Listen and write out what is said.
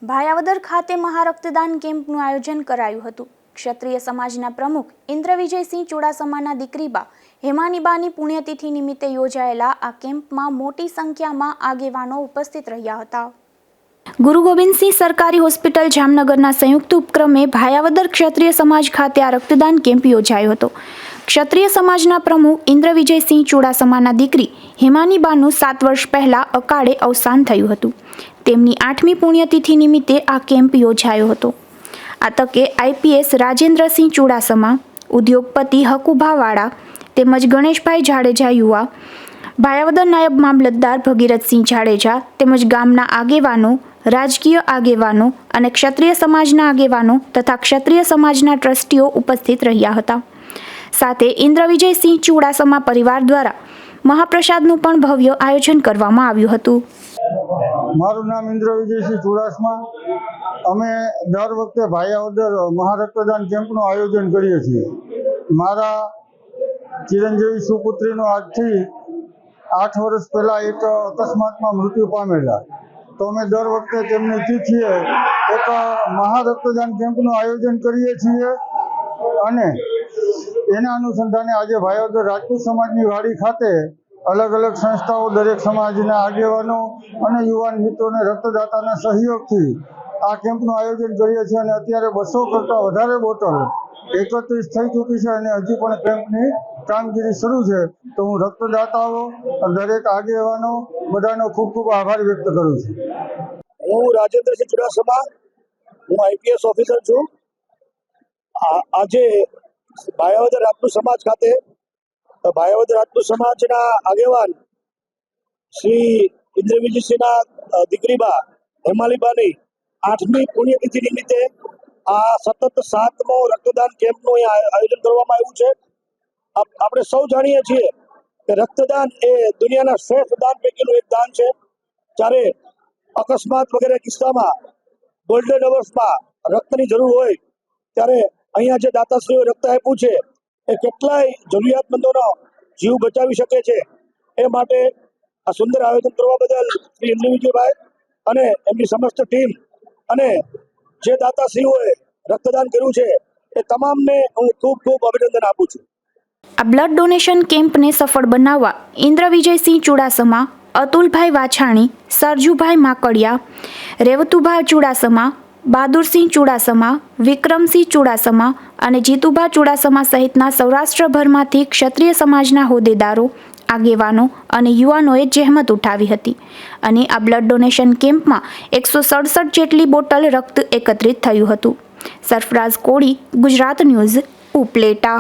ભાયાવદર ખાતે મહારક્તદાન કેમ્પનું આયોજન કરાયું હતું। ક્ષત્રિય સમાજના પ્રમુખ ઇન્દ્રવિજયસિંહ ચુડાસમાના દીકરીબા હેમાનીબાની પુણ્યતિથિ નિમિત્તે યોજાયેલા આ કેમ્પમાં મોટી સંખ્યામાં આગેવાનો ઉપસ્થિત રહ્યા હતા। ગુરુ ગોવિંદસિંહ સરકારી હોસ્પિટલ જામનગરના સંયુક્ત ઉપક્રમે ભાયાવદર ક્ષત્રિય સમાજ ખાતે આ રક્તદાન કેમ્પ યોજાયો હતો। ક્ષત્રિય સમાજના પ્રમુખ ઇન્દ્રવિજયસિંહ ચુડાસમાના દીકરી હેમાનીબાનું 7 વર્ષ પહેલા અકાળે અવસાન થયું હતું। તેમની 8મી પુણ્યતિથિ નિમિત્તે આ કેમ્પ યોજાયો હતો। આ તકે આઈપીએસ રાજેન્દ્રસિંહ ચુડાસમા, ઉદ્યોગપતિ હકુભાવાળા તેમજ ગણેશભાઈ જાડેજા યુવા, ભાયાવદર નાયબ મામલતદાર ભગીરથસિંહ જાડેજા તેમજ ગામના આગેવાનો, રાજકીય આગેવાનો અને ક્ષત્રિય સમાજના આગેવાનો તથા ક્ષત્રિય સમાજના ટ્રસ્ટીઓ ઉપસ્થિત રહ્યા હતા। સાથે ઇન્દ્રવિજયસિંહ ચુડાસમા પરિવાર દ્વારા મહાપ્રસાદનું પણ ભવ્ય આયોજન કરવામાં આવ્યું હતું। મારું નામ ઇન્દ્રવિજયસિંહ ચુડાસમા। અમે દર વખતે ભાયાવદર મહારક્તદાન કેમ્પનું આયોજન કરીએ છીએ। મારા ચિરંજીવી સુપુત્રીનો આજથી 8 વર્ષ પહેલાં એક અકસ્માતમાં મૃત્યુ પામેલા, તો અમે દર વખતે તેમની તિથિએ એક મહારક્તદાન કેમ્પનું આયોજન કરીએ છીએ અને એના અનુસંધાને આજે ભાયાવદર રાજપૂત સમાજની વાડી ખાતે અલગ અલગ સંસ્થાઓ, દરેક સમાજના આગેવાનો અને યુવાન મિત્રોને રક્તદાતાના સહયોગથી આ કેમ્પનું આયોજન કરીએ છીએ અને અત્યારે 200 કરતાં વધારે બોટલ એકત્રિત થઈ ચૂકી છે અને હજી પણ કેમ્પની કામગીરી શરૂ છે। તો હું રક્તદાતાઓ, દરેક આગેવાનો બધાનો ખૂબ ખૂબ આભાર વ્યક્ત કરું છું। હું રાજેન્દ્રસિંહ ચુડાસમા, હું આઈપીએસ ઓફિસર છું। આજે ભાયાવદર રાજપૂત સમાજ ખાતે ભાયાવદર રાજપૂત સમાજના આગેવાન શ્રી ઇન્દ્રવિજયસિંહના દીકરીબા હેમાલીબાની 8મી પુણ્યતિથિ નિમિત્તે આ સતત 7મો રક્તદાન કેમ્પનું આયોજન કરવામાં આવ્યું છે। આપણે સૌ જાણીએ છીએ કે રક્તદાન એ દુનિયાના શ્રેષ્ઠ દાન પૈકીનું એક દાન છે। જ્યારે અકસ્માત વગેરે કિસ્સામાં ગોલ્ડન અવર્સમાં રક્તની જરૂર હોય ત્યારે અહીંયા જે દાતાશ્રીઓ રક્ત આપ્યું છે એ કેટલાય જરૂરિયાતમંદોનો જીવ બચાવી શકે છે। એ માટે આ સુંદર આયોજન કરવા બદલ શ્રી ઇન્દ્રવિજયભાઈ અને એમની સમસ્ત ટીમ અને જે દાતાશ્રીઓએ રક્તદાન કર્યું છે એ તમામને હું ખૂબ ખૂબ અભિનંદન આપું છું। આ બ્લડ ડોનેશન કેમ્પને સફળ બનાવવા ઇન્દ્રવિજયસિંહ ચુડાસમા, અતુલભાઈ વાછાણી, સરજુભાઈ માકડિયા, રેવતુભાઈ ચુડાસમા, બહાદુરસિંહ ચુડાસમા, વિક્રમસિંહ ચુડાસમા અને જીતુભા ચુડાસમા સહિતના સૌરાષ્ટ્રભરમાંથી ક્ષત્રિય સમાજના હોદ્દેદારો, આગેવાનો અને યુવાનોએ જહેમત ઉઠાવી હતી અને આ બ્લડ ડોનેશન કેમ્પમાં 167 જેટલી બોટલ રક્ત એકત્રિત થયું હતું। સરફરાઝ કોળી, ગુજરાત ન્યૂઝ, ઉપલેટા।